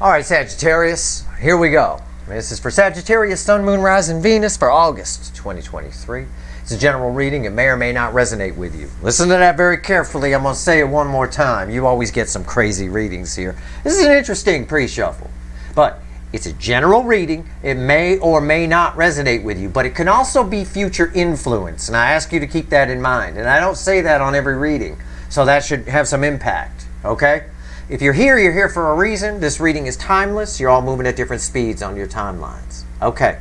All right, Sagittarius, here we go. This is for Sagittarius, Sun, Moon, Rising, Venus for August 2023. It's a general reading. It may or may not resonate with you. Listen to that very carefully. I'm going to say it one more time. You always get some crazy readings here. This is an interesting pre-shuffle, but it's a general reading. It may or may not resonate with you, but it can also be future influence, and I ask you to keep that in mind. And I don't say that on every reading, so that should have some impact, okay? If you're here for a reason. This reading is timeless. You're all moving at different speeds on your timelines. Okay.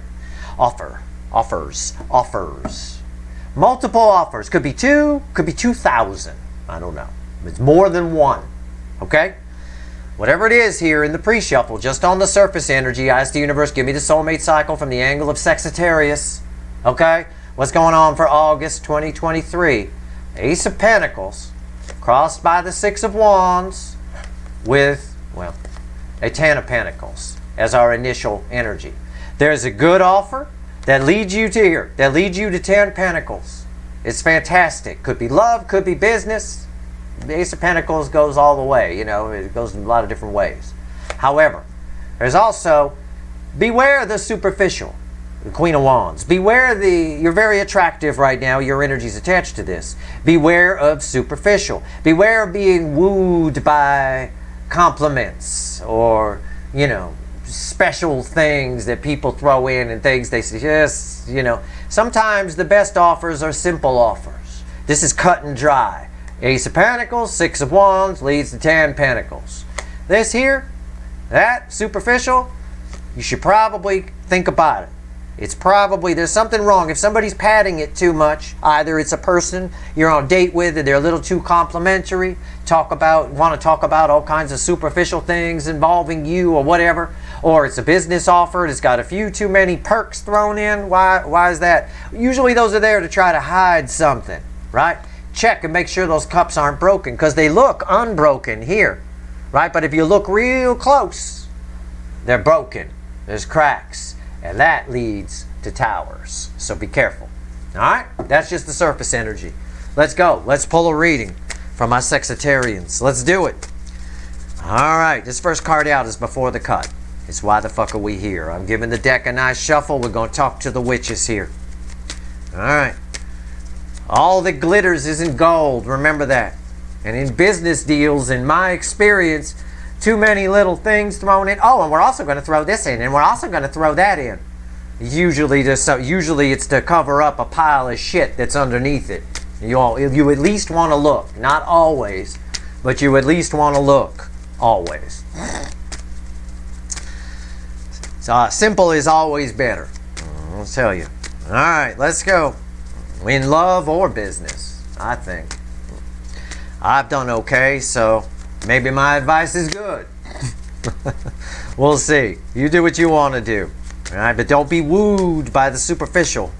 Offers. Multiple offers. Could be 2, could be 2,000. I don't know. It's more than one. Okay? Whatever it is here in the pre-shuffle, just on the surface energy, I ask the universe, give me the soulmate cycle from the angle of Sagittarius. Okay? What's going on for August 2023? Ace of Pentacles, crossed by the Six of Wands, with, well, a Ten of Pentacles as our initial energy. There's a good offer that leads you to here, that leads you to 10 Pentacles. It's fantastic. Could be love, could be business. The Ace of Pentacles goes all the way, you know, it goes in a lot of different ways. However, there's also, beware the superficial, the Queen of Wands. Beware you're very attractive right now, your energy's attached to this. Beware of superficial. Beware of being wooed by compliments or, you know, special things that people throw in and things they suggest, you know. Sometimes the best offers are simple offers. This is cut and dry. Ace of Pentacles, Six of Wands leads to 10 Pentacles. This here, that superficial, you should probably think about it. It's probably, there's something wrong. If somebody's padding it too much, either it's a person you're on a date with and they're a little too complimentary, want to talk about all kinds of superficial things involving you or whatever, or it's a business offer, it's got a few too many perks thrown in. Why is that? Usually those are there to try to hide something, right? Check and make sure those cups aren't broken, because they look unbroken here, right? But if you look real close, they're broken. There's cracks. And that leads to towers. So be careful. Alright? That's just the surface energy. Let's go. Let's pull a reading from my Sagittarians. Let's do it. Alright. This first card out is before the cut. It's why the fuck are we here? I'm giving the deck a nice shuffle. We're going to talk to the witches here. Alright. All that glitters isn't gold. Remember that. And in business deals, in my experience, too many little things thrown in. Oh, and we're also going to throw this in, and we're also going to throw that in. Usually it's to cover up a pile of shit that's underneath it. You at least want to look. Not always, but you at least want to look. Always. So simple is always better. I'll tell you. All right, let's go. In love or business, I think. I've done okay, so maybe my advice is good. We'll see. You do what you want to do. All right, but don't be wooed by the superficial.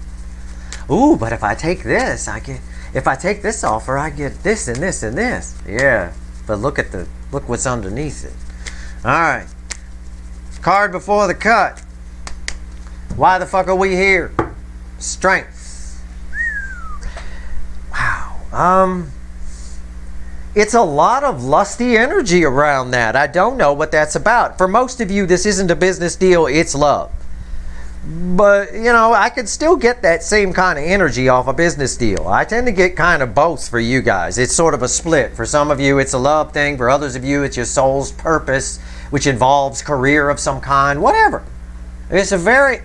Ooh, but if I take this, if I take this offer, I get this and this and this. Yeah, but look what's underneath it. All right. Card before the cut. Why the fuck are we here? Strength. Wow. It's a lot of lusty energy around that. I don't know what that's about. For most of you, this isn't a business deal, it's love. But, you know, I could still get that same kind of energy off a business deal. I tend to get kind of both for you guys. It's sort of a split. For some of you, it's a love thing. For others of you, it's your soul's purpose, which involves career of some kind, whatever. You're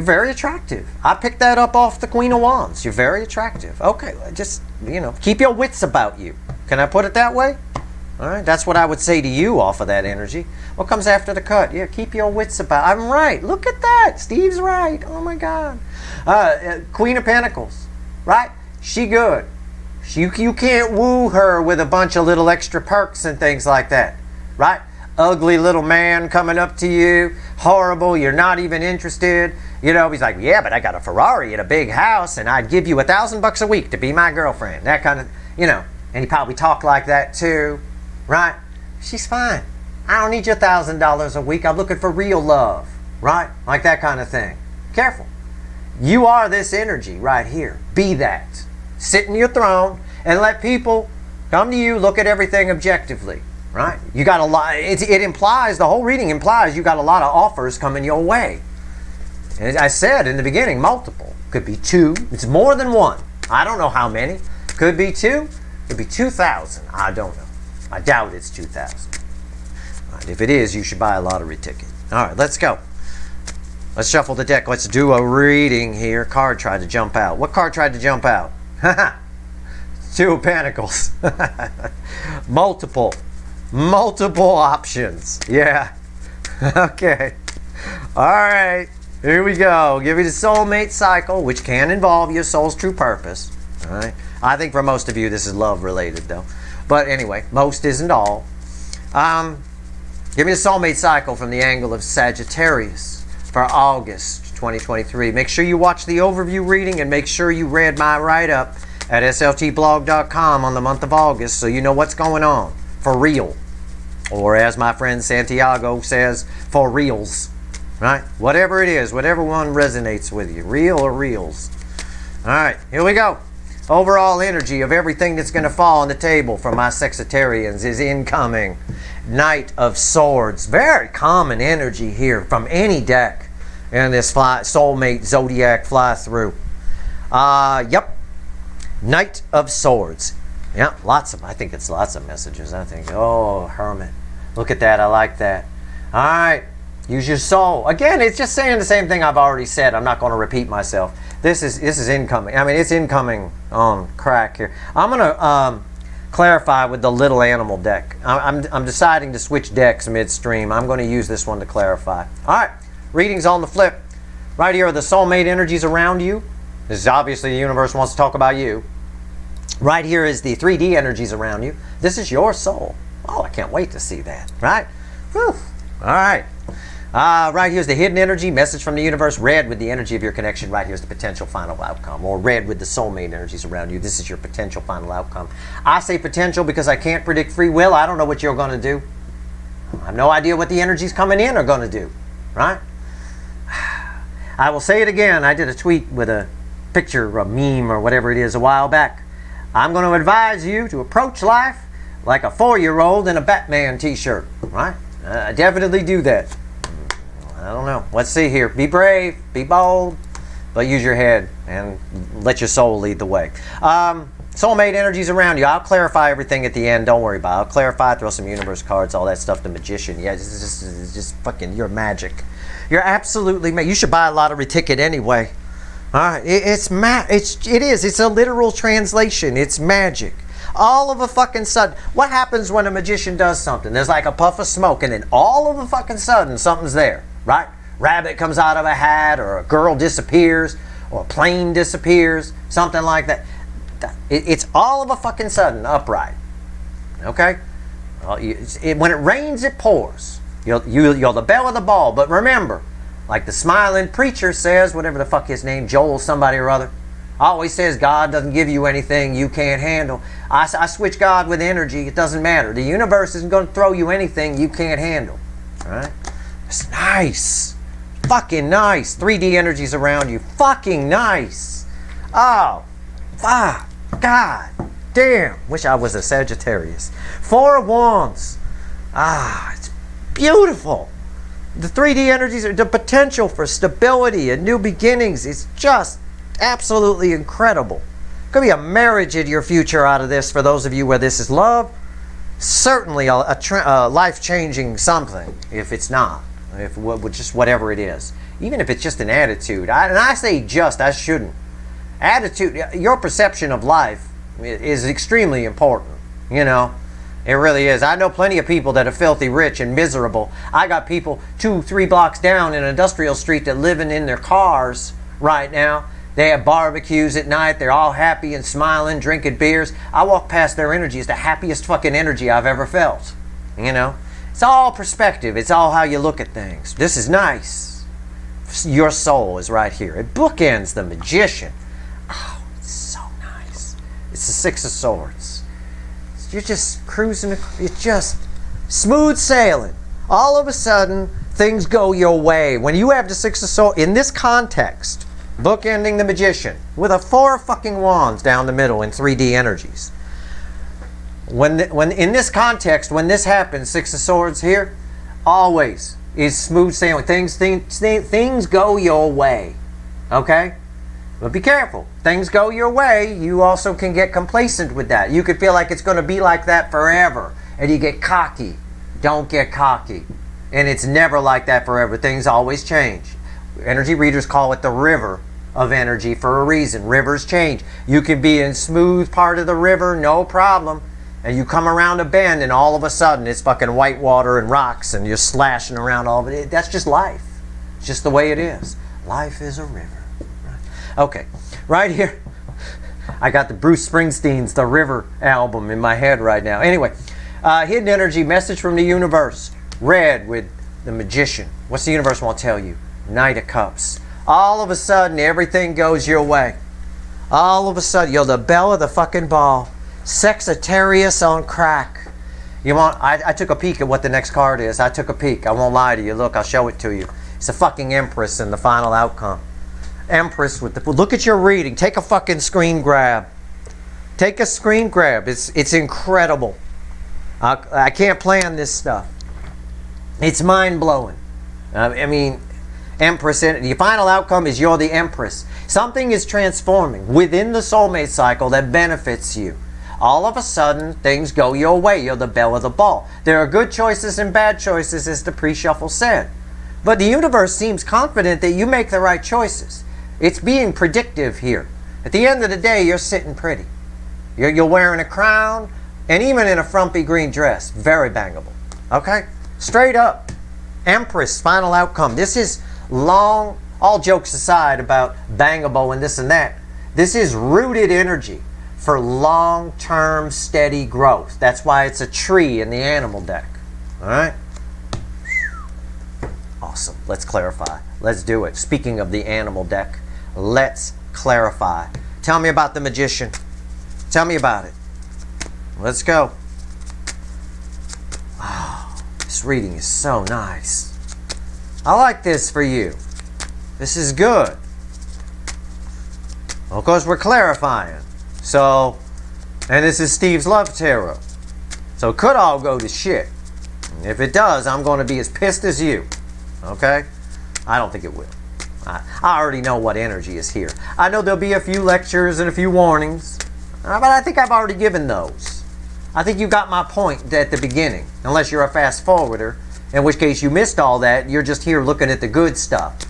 very attractive. I picked that up off the Queen of Wands. You're very attractive. Okay, just, you know, keep your wits about you. Can I put it that way? All right, that's what I would say to you off of that energy. What comes after the cut? Yeah, keep your wits about. I'm right. Look at that. Steve's right. Oh, my God. Queen of Pentacles, right? She good. You can't woo her with a bunch of little extra perks and things like that, right? Ugly little man coming up to you, horrible, you're not even interested. You know, he's like, yeah, but I got a Ferrari and a big house, and I'd give you $1,000 a week to be my girlfriend. That kind of, you know, and he probably talked like that too, right? She's fine. I don't need your $1,000 a week. I'm looking for real love, right? Like that kind of thing. Careful. You are this energy right here. Be that. Sit in your throne and let people come to you, look at everything objectively. right? You got a lot. It implies, the whole reading implies you got a lot of offers coming your way. And I said in the beginning, multiple. Could be 2. It's more than 1. I don't know how many. Could be 2. Could be 2,000. I don't know. I doubt it's 2,000. Right, if it is, you should buy a lottery ticket. All right, let's go. Let's shuffle the deck. Let's do a reading here. Card tried to jump out. What card tried to jump out? 2 of Pentacles. Multiple options. Yeah. Okay. All right. Here we go. Give you the soulmate cycle, which can involve your soul's true purpose. All right. I think for most of you this is love related though. But anyway, most isn't all. Give me the soulmate cycle from the angle of Sagittarius for August 2023. Make sure you watch the overview reading and make sure you read my write-up at sltblog.com on the month of August so you know what's going on for real. Or as my friend Santiago says, for reals. Right? Whatever it is, whatever one resonates with you. Real or reals. Alright, here we go. Overall energy of everything that's going to fall on the table for my Sagittarians is incoming. Knight of Swords. Very common energy here from any deck in this soulmate zodiac fly through. Yep. Knight of Swords. Yeah, I think it's lots of messages. I think, oh, Hermit. Look at that. I like that. All right. Use your soul. Again, it's just saying the same thing I've already said. I'm not going to repeat myself. This is incoming. I mean, it's incoming on crack here. I'm going to clarify with the little animal deck. I'm deciding to switch decks midstream. I'm going to use this one to clarify. All right. Readings on the flip. Right here are the soulmate energies around you. This is obviously the universe wants to talk about you. Right here is the 3D energies around you. This is your soul. Oh, I can't wait to see that. Right? Whew. All right. Right here's the hidden energy, message from the universe. Red with the energy of your connection. Right here's the potential final outcome. Or red with the soulmate energies around you. This is your potential final outcome. I say potential because I can't predict free will. I don't know what you're going to do. I have no idea what the energies coming in are going to do. Right? I will say it again. I did a tweet with a picture, a meme or whatever it is a while back. I'm going to advise you to approach life like a 4-year-old in a Batman t-shirt. Right? I definitely do that. I don't know. Let's see here. Be brave, be bold, but use your head and let your soul lead the way. Soulmate energies around you. I'll clarify everything at the end. Don't worry about it. I'll clarify, throw some universe cards, all that stuff. The magician. Yeah, it's just fucking, you're magic. You're absolutely magic. You should buy a lottery ticket anyway. All right. It is. It's a literal translation. It's magic. All of a fucking sudden, what happens when a magician does something? There's like a puff of smoke, and then all of a fucking sudden, something's there, right? Rabbit comes out of a hat, or a girl disappears, or a plane disappears, something like that. It's all of a fucking sudden upright. Okay? When it rains, it pours. You're the belle of the ball. But remember, like the smiling preacher says, whatever the fuck his name, Joel somebody or other, always says God doesn't give you anything you can't handle. I switch God with energy. It doesn't matter. The universe isn't going to throw you anything you can't handle. All right? It's nice. Fucking nice. 3D energies around you. Fucking nice. Oh, fuck. God damn. Wish I was a Sagittarius. 4 of Wands. It's beautiful. The 3D energies are the potential for stability and new beginnings. It's just absolutely incredible. Could be a marriage in your future out of this for those of you where this is love. Certainly a life-changing something if it's not. Just whatever it is. Even if it's just an attitude. And I say just, I shouldn't. Attitude, your perception of life is extremely important. You know, it really is. I know plenty of people that are filthy rich and miserable. I got people 2-3 blocks down in Industrial Street that living in their cars right now. They have barbecues at night. They're all happy and smiling, drinking beers. I walk past their energy. It's the happiest fucking energy I've ever felt. You know? It's all perspective. It's all how you look at things. This is nice. Your soul is right here. It bookends the magician. Oh, it's so nice. It's the 6 of Swords. You're just cruising. It's just smooth sailing. All of a sudden, things go your way. When you have the 6 of Swords, in this context, bookending the magician with a 4 fucking wands down the middle in 3D energies. When in this context, when this happens, Six of Swords here, always is smooth sailing. Things go your way. Okay? But be careful. Things go your way, you also can get complacent with that. You could feel like it's going to be like that forever, and you get cocky. Don't get cocky. And it's never like that forever. Things always change. Energy readers call it the river of energy for a reason. Rivers change. You can be in smooth part of the river, no problem, and you come around a bend and all of a sudden it's fucking white water and rocks and you're slashing around all of it. That's just life. It's just the way it is. Life is a river. Okay, right here, I got the Bruce Springsteen's The River album in my head right now. Anyway, hidden energy, message from the universe. Red with the Magician. What's the universe want to tell you? Knight of Cups. All of a sudden, everything goes your way. All of a sudden, you're the belle of the fucking ball. Sagittarius on crack. You want? I took a peek at what the next card is. I took a peek. I won't lie to you. Look, I'll show it to you. It's a fucking Empress in the final outcome. Empress with the... Look at your reading. Take a fucking screen grab. Take a screen grab. It's incredible. I can't plan this stuff. It's mind-blowing. I mean, Empress, the final outcome is you're the Empress. Something is transforming within the soulmate cycle that benefits you. All of a sudden, things go your way. You're the belle of the ball. There are good choices and bad choices, as the pre-shuffle said. But the universe seems confident that you make the right choices. It's being predictive here. At the end of the day, you're sitting pretty. You're wearing a crown, and even in a frumpy green dress. Very bangable. Okay? Straight up. Empress, final outcome. This is long, all jokes aside about bangable and this and that. This is rooted energy for long-term steady growth. That's why it's a tree in the animal deck. All right? Awesome. Let's clarify. Let's do it. Speaking of the animal deck, let's clarify. Tell me about the Magician. Tell me about it. Let's go. Oh, this reading is so nice. I like this for you. This is good. Well, of course, we're clarifying. So, and this is Steve's Love Tarot. So it could all go to shit. And if it does, I'm going to be as pissed as you. Okay? I don't think it will. I already know what energy is here. I know there'll be a few lectures and a few warnings. But I think I've already given those. I think you got my point at the beginning. Unless you're a fast forwarder. In which case you missed all that. You're just here looking at the good stuff.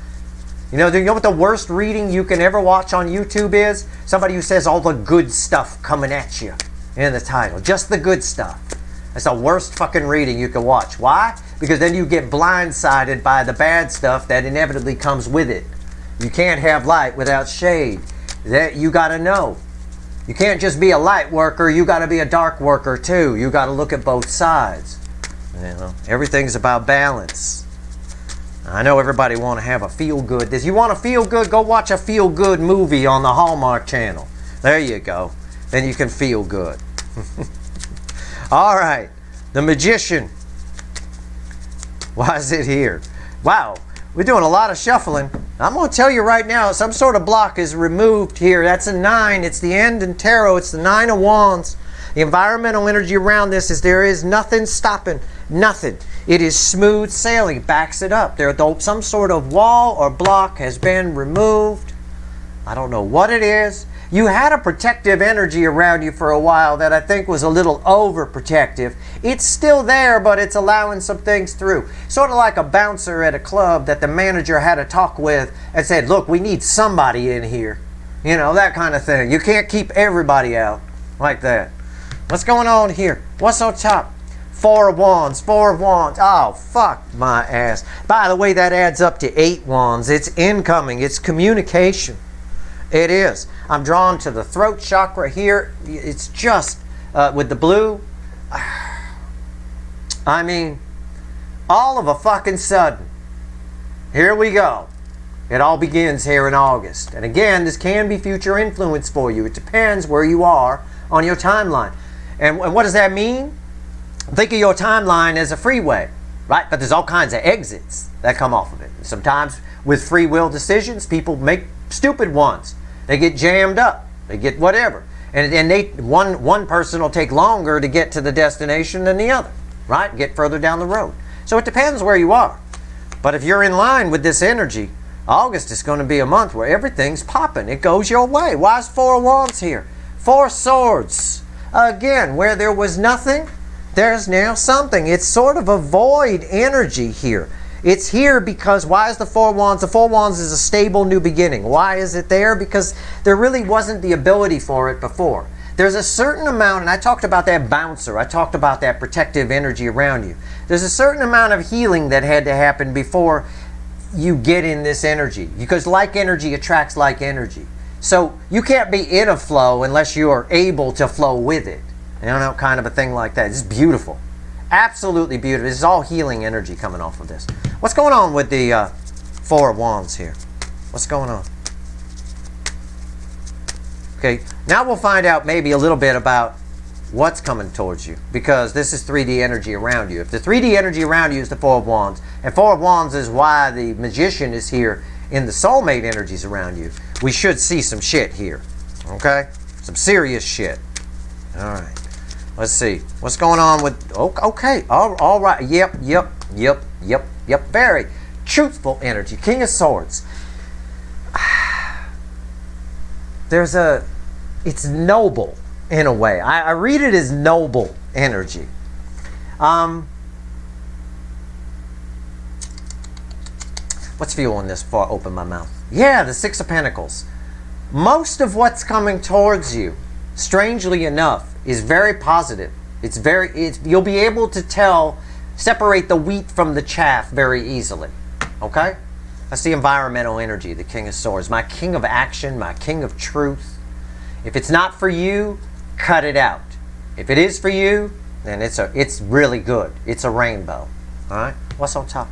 You know what the worst reading you can ever watch on YouTube is? Somebody who says all the good stuff coming at you in the title. Just the good stuff. That's the worst fucking reading you can watch. Why? Because then you get blindsided by the bad stuff that inevitably comes with it. You can't have light without shade. That you got to know. You can't just be a light worker. You got to be a dark worker too. You got to look at both sides. You know, everything's about balance. I know everybody want to have a feel-good. If you want to feel good, go watch a feel-good movie on the Hallmark Channel. There you go. Then you can feel good. All right. The Magician. Why is it here? Wow. We're doing a lot of shuffling. I'm going to tell you right now, some sort of block is removed here. That's a 9. It's the end in tarot. It's the 9 of Wands. The environmental energy around this is there is nothing stopping. Nothing. It is smooth sailing. Backs it up. Some sort of wall or block has been removed. I don't know what it is. You had a protective energy around you for a while that I think was a little overprotective. It's still there, but it's allowing some things through. Sort of like a bouncer at a club that the manager had a talk with and said, look, we need somebody in here. You know, that kind of thing. You can't keep everybody out like that. What's going on here? What's on top? 4 of Wands, 4 of Wands. Oh, fuck my ass. By the way, that adds up to 8 Wands. It's incoming. It's communication. It is. I'm drawn to the throat chakra here. It's just with the blue. I mean, all of a fucking sudden, here we go. It all begins here in August. And again, this can be future influence for you. It depends where you are on your timeline. And what does that mean? Think of your timeline as a freeway, right? But there's all kinds of exits that come off of it. Sometimes with free will decisions, people make stupid ones. They get jammed up. They get whatever. And one person will take longer to get to the destination than the other, right? Get further down the road. So it depends where you are. But if you're in line with this energy, August is going to be a month where everything's popping. It goes your way. Why is Four of Wands here? Four Swords. Again, where there was nothing, there's now something. It's sort of a void energy here. It's here because, why is the Four of Wands? The Four of Wands is a stable new beginning. Why is it there? Because there really wasn't the ability for it before. There's a certain amount, and I talked about that bouncer. I talked about that protective energy around you. There's a certain amount of healing that had to happen before you get in this energy. Because like energy attracts like energy. So you can't be in a flow unless you are able to flow with it. You know, kind of a thing like that. It's beautiful. Absolutely beautiful. This is all healing energy coming off of this. What's going on with the Four of Wands here? What's going on? Okay, now we'll find out maybe a little bit about what's coming towards you, because this is 3D energy around you. If the 3D energy around you is the Four of Wands, and Four of Wands is why the Magician is here in the soulmate energies around you, we should see some shit here. Okay? Some serious shit. All right. Let's see. What's going on with... Okay. All right. Yep. Very truthful energy. King of Swords. It's noble in a way. I read it as noble energy. What's fueling this before I open my mouth? Yeah, the Six of Pentacles. Most of what's coming towards you, strangely enough, is very positive. You'll be able to separate the wheat from the chaff very easily. Okay? That's the environmental energy, the King of Swords. My king of action, my king of truth. If it's not for you, cut it out. If it is for you, then it's really good. It's a rainbow. All right? What's on top?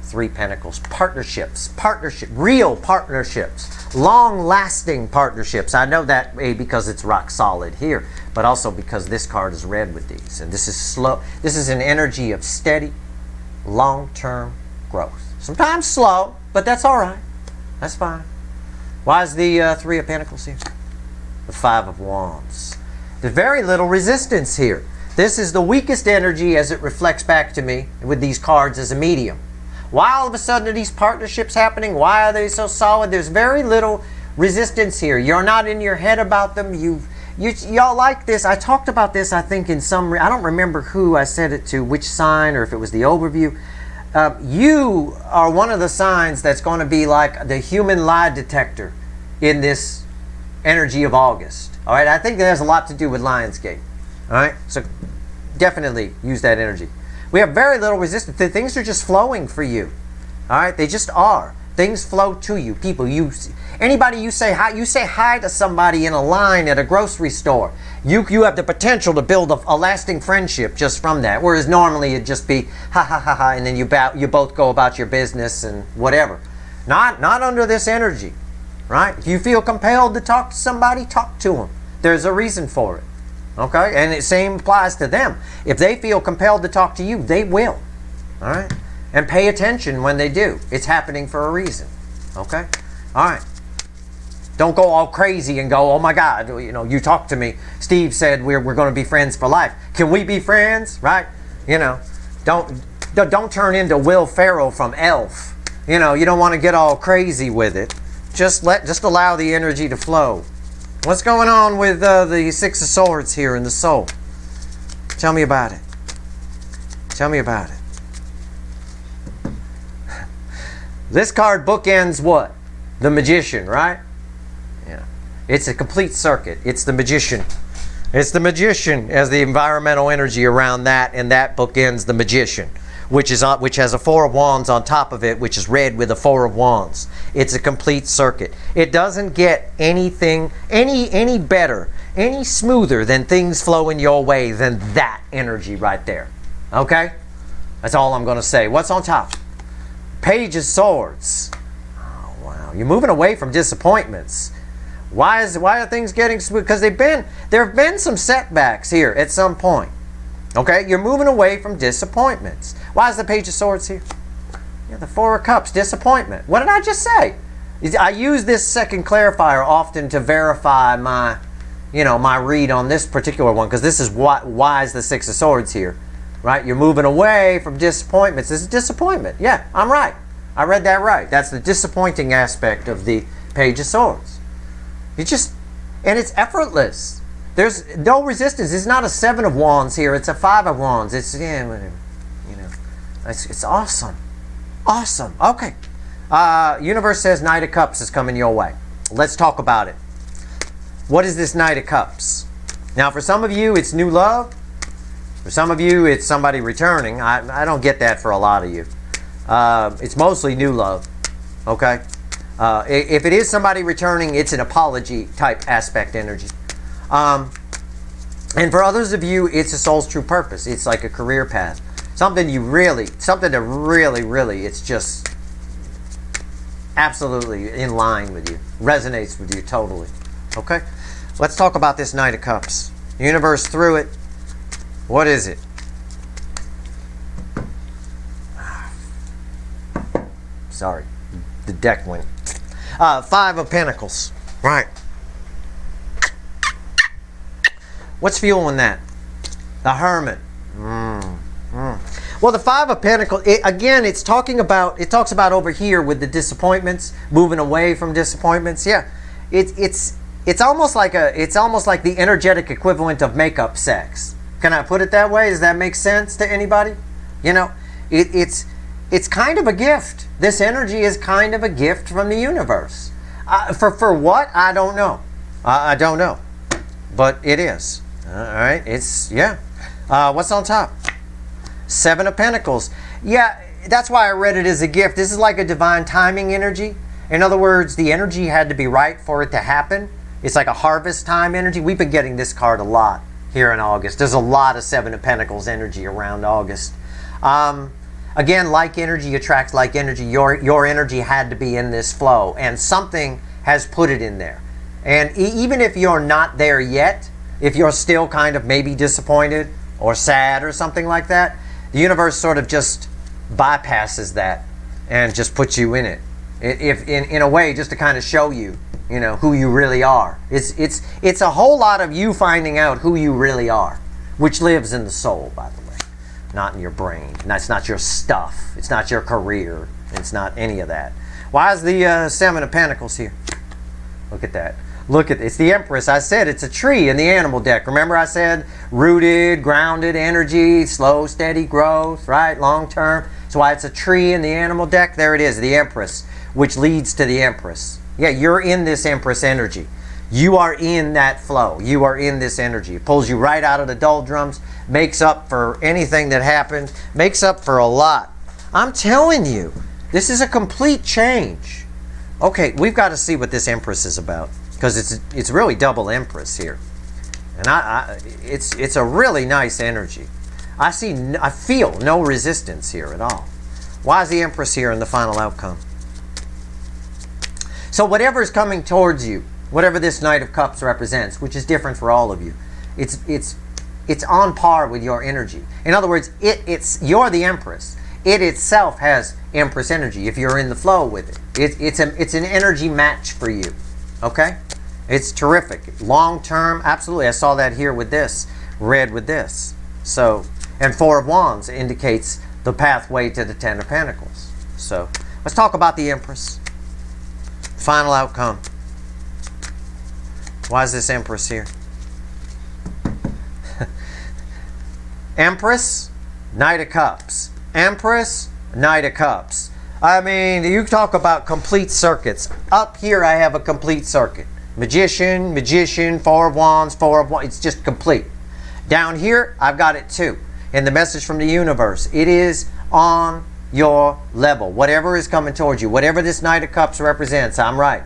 Three Pentacles. Partnerships. Real partnerships. Long-lasting partnerships. I know that because it's rock solid here, but also because this card is red with these. And this is slow. This is an energy of steady, long-term growth. Sometimes slow, but that's all right. That's fine. Why is the Three of Pentacles here? The Five of Wands. There's very little resistance here. This is the weakest energy as it reflects back to me with these cards as a medium. Why all of a sudden are these partnerships happening? Why are they so solid? There's very little resistance here. You're not in your head about them. Y'all like this. I talked about this, I think, in some... I don't remember who I said it to, which sign, or if it was the overview. You are one of the signs that's going to be like the human lie detector in this energy of August. All right? I think that has a lot to do with Lionsgate. All right? So definitely use that energy. We have very little resistance. Things are just flowing for you. All right? They just are. Things flow to you. People, anybody you say hi to somebody in a line at a grocery store. You have the potential to build a lasting friendship just from that. Whereas normally it'd just be ha ha ha ha, and then you both go about your business and whatever. Not under this energy, right? If you feel compelled to talk to somebody, talk to them. There's a reason for it. Okay? And the same applies to them. If they feel compelled to talk to you, they will. All right? And pay attention when they do. It's happening for a reason. Okay? All right. Don't go all crazy and go, oh my God, you talk to me. Steve said we're going to be friends for life. Can we be friends? Right? Don't turn into Will Ferrell from Elf. You don't want to get all crazy with it. Just allow the energy to flow. What's going on with the Six of Swords here in the soul? Tell me about it. Tell me about it. This card bookends what? The Magician, right? Yeah. It's a complete circuit. It's the Magician. It's the Magician as the environmental energy around that, and that bookends the Magician, which has a Four of Wands on top of it, which is red with a Four of Wands. It's a complete circuit. It doesn't get anything any better, any smoother than things flowing your way than that energy right there. Okay? That's all I'm going to say. What's on top? Page of Swords. Oh, wow. You're moving away from disappointments. Why are things getting smooth? Because there have been some setbacks here at some point. Okay? You're moving away from disappointments. Why is the Page of Swords here? Yeah, the Four of Cups, disappointment. What did I just say? I use this second clarifier often to verify my you know, my read on this particular one, because this is why is the Six of Swords here, right? You're moving away from disappointments. This is disappointment. Yeah, I'm right. I read that right. That's the disappointing aspect of the Page of Swords. You just, and it's effortless. There's no resistance. It's not a Seven of Wands here. It's a Five of Wands. It's, yeah, whatever. You know, it's awesome. Awesome. Okay. Universe says Knight of Cups is coming your way. Let's talk about it. What is this Knight of Cups? Now, for some of you, it's new love. For some of you, it's somebody returning. I don't get that for a lot of you. It's mostly new love. Okay? If it is somebody returning, it's an apology type aspect energy. And for others of you, it's a soul's true purpose. It's like a career path. Something that really, it's just absolutely in line with you. Resonates with you totally. Okay? Let's talk about this Knight of Cups. The universe threw it. What is it? Sorry. The deck went. Five of Pentacles. Right. What's fueling that? The Hermit. Well, the Five of Pentacles, again, it talks about over here with the disappointments, moving away from disappointments. Yeah. It's almost like the energetic equivalent of makeup sex. Can I put it that way? Does that make sense to anybody? You know, it's kind of a gift. This energy is kind of a gift from the universe. For what? I don't know. I don't know. But it is. All right. It's, yeah. What's on top? Seven of Pentacles. Yeah, that's why I read it as a gift. This is like a divine timing energy. In other words, the energy had to be right for it to happen. It's like a harvest time energy. We've been getting this card a lot here in August. There's a lot of Seven of Pentacles energy around August. Again, like energy attracts like energy. Your energy had to be in this flow, and something has put it in there. And even if you're not there yet, if you're still kind of maybe disappointed or sad or something like that, the universe sort of just bypasses that and just puts you in it. If in a way, just to kind of show you, you know, who you really are. It's a whole lot of you finding out who you really are, which lives in the soul, by the way, not in your brain. And that's not your stuff. It's not your career. It's not any of that. Why is the Seven of Pentacles here? Look at that. Look at it's the Empress. I said it's a tree in the animal deck. Remember I said rooted, grounded energy, slow, steady growth, right? Long term. That's why it's a tree in the animal deck. There it is, the Empress, which leads to the Empress. Yeah, you're in this Empress energy. You are in that flow. You are in this energy. It pulls you right out of the doldrums, makes up for anything that happened, makes up for a lot. I'm telling you, this is a complete change. Okay, we've got to see what this Empress is about, because it's really double Empress here, and it's a really nice energy. I feel no resistance here at all. Why is the Empress here in the final outcome? So whatever is coming towards you, whatever this Knight of Cups represents, which is different for all of you, it's on par with your energy. In other words, you're the Empress. It itself has Empress energy if you're in the flow with it. It's an energy match for you. Okay? It's terrific. Long term, absolutely. I saw that here with this, red with this. So, and Four of Wands indicates the pathway to the Ten of Pentacles. So, let's talk about the Empress. Final outcome. Why is this Empress here? Empress, Knight of Cups. Empress, Knight of Cups. I mean, you talk about complete circuits. Up here I have a complete circuit. Magician, Magician, Four of Wands, Four of Wands. It's just complete. Down here, I've got it too. And the message from the universe, it is on your level. Whatever is coming towards you, whatever this Knight of Cups represents, I'm right.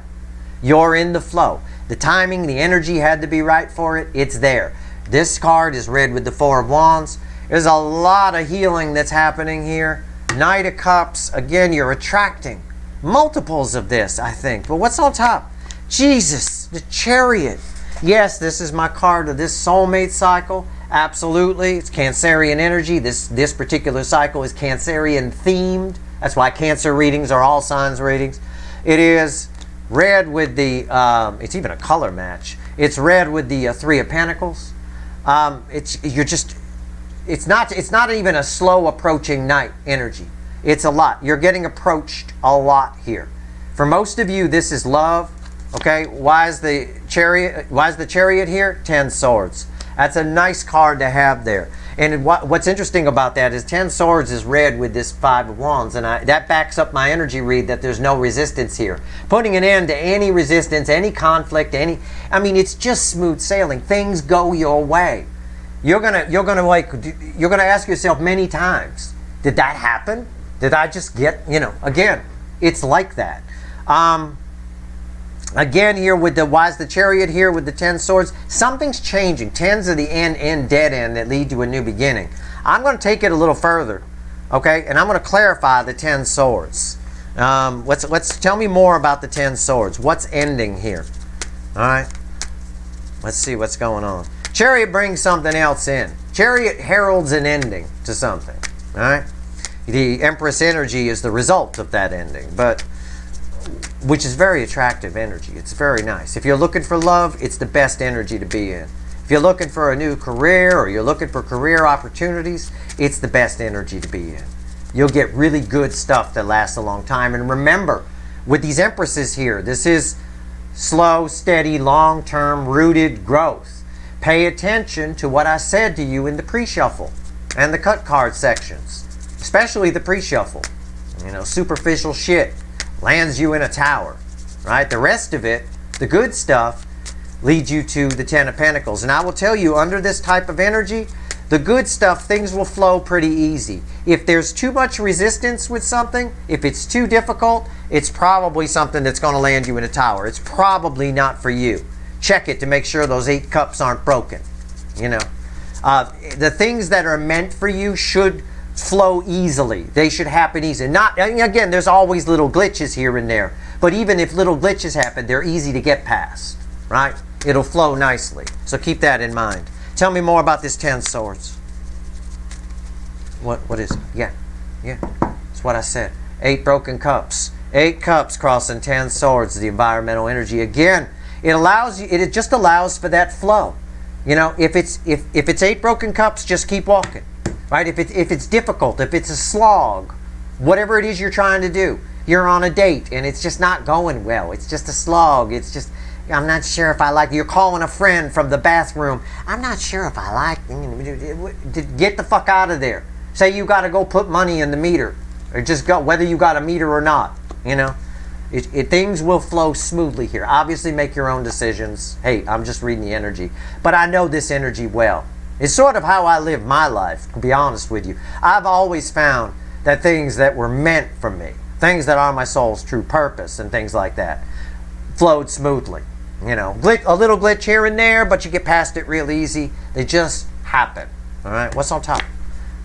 You're in the flow. The timing, the energy had to be right for it. It's there. This card is red with the Four of Wands. There's a lot of healing that's happening here. Knight of Cups, again, you're attracting multiples of this, I think. But what's on top? Jesus, the Chariot. Yes, this is my card of this soulmate cycle. Absolutely. It's Cancerian energy. This particular cycle is Cancerian themed. That's why Cancer readings are all signs readings. It is red with the, it's even a color match. It's red with the Three of Pentacles. It's not even a slow approaching night energy. It's a lot. You're getting approached a lot here. For most of you, this is love. Okay, why is the Chariot here? 10 Swords. That's a nice card to have there. And what's interesting about that is 10 Swords is red with this 5 of Wands, and that backs up my energy read that there's no resistance here. Putting an end to any resistance, any conflict, it's just smooth sailing. Things go your way. You're gonna ask yourself many times, did that happen? Did I just get, again, it's like that. Again, here with why is the Chariot here with the 10 Swords? Something's changing. 10s are the end, dead end that lead to a new beginning. I'm going to take it a little further, okay? And I'm going to clarify the 10 Swords. Let's tell me more about the 10 Swords. What's ending here? All right. Let's see what's going on. Chariot brings something else in. Chariot heralds an ending to something. All right. The Empress energy is the result of that ending, which is very attractive energy. It's very nice. If you're looking for love, it's the best energy to be in. If you're looking for a new career or you're looking for career opportunities, it's the best energy to be in. You'll get really good stuff that lasts a long time. And remember, with these Empresses here, this is slow, steady, long-term, rooted growth. Pay attention to what I said to you in the pre-shuffle and the cut card sections, especially the pre-shuffle. Superficial shit lands you in a tower, right? The rest of it, the good stuff, leads you to the 10 of Pentacles. And I will tell you, under this type of energy, the good stuff, things will flow pretty easy. If there's too much resistance with something, if it's too difficult, it's probably something that's going to land you in a tower. It's probably not for you. Check it to make sure those 8 cups aren't broken. The things that are meant for you should flow easily. They should happen easy. Again, there's always little glitches here and there, but even if little glitches happen, they're easy to get past, right? It'll flow nicely. So keep that in mind. Tell me more about this 10 Swords. What is it? Yeah. That's what I said. 8 broken cups. 8 cups crossing 10 Swords, the environmental energy. Again, it just allows for that flow. If it's 8 broken cups, just keep walking. Right? If it's difficult, if it's a slog, whatever it is you're trying to do, you're on a date and it's just not going well. It's just a slog. It's just, I'm not sure if I like, you're calling a friend from the bathroom. I'm not sure if I like, get the fuck out of there. Say you got to go put money in the meter, or just go, whether you got a meter or not, things will flow smoothly here. Obviously make your own decisions. Hey, I'm just reading the energy, but I know this energy well. It's sort of how I live my life, to be honest with you. I've always found that things that were meant for me, things that are my soul's true purpose and things like that, flowed smoothly. A little glitch here and there, but you get past it real easy. They just happen. All right, what's on top?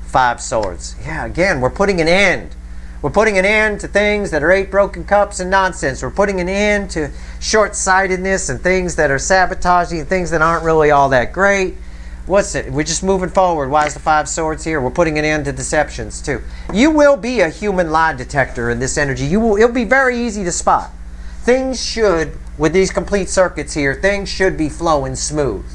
5 Swords. Yeah, again, we're putting an end. We're putting an end to things that are 8 broken cups and nonsense. We're putting an end to short-sightedness and things that are sabotaging and things that aren't really all that great. What's it? We're just moving forward. Why is the 5 Swords here? We're putting an end to deceptions too. You will be a human lie detector in this energy. It'll be very easy to spot. Things should, with these complete circuits here, things should be flowing smooth.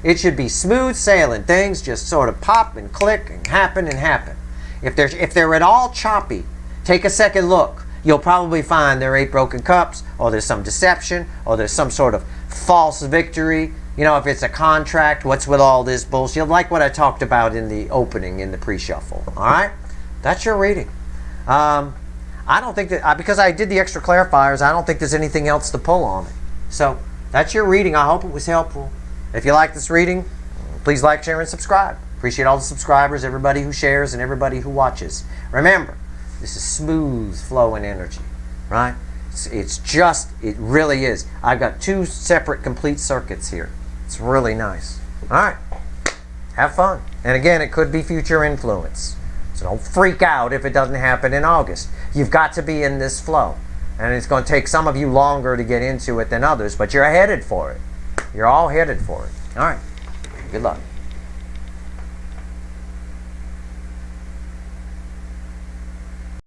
It should be smooth sailing. Things just sort of pop and click and happen and happen. If they're at all choppy, take a second look. You'll probably find there are 8 broken cups, or there's some deception, or there's some sort of false victory. If it's a contract, what's with all this bullshit? Like what I talked about in the opening, in the pre-shuffle. All right? That's your reading. I don't think that, because I did the extra clarifiers, I don't think there's anything else to pull on it. So, that's your reading. I hope it was helpful. If you like this reading, please like, share, and subscribe. Appreciate all the subscribers, everybody who shares, and everybody who watches. Remember, this is smooth flowing energy, right? It really is. I've got 2 separate complete circuits here. It's really nice. All right. Have fun. And again, it could be future influence. So don't freak out if it doesn't happen in August. You've got to be in this flow. And it's going to take some of you longer to get into it than others, but you're headed for it. You're all headed for it. All right. Good luck.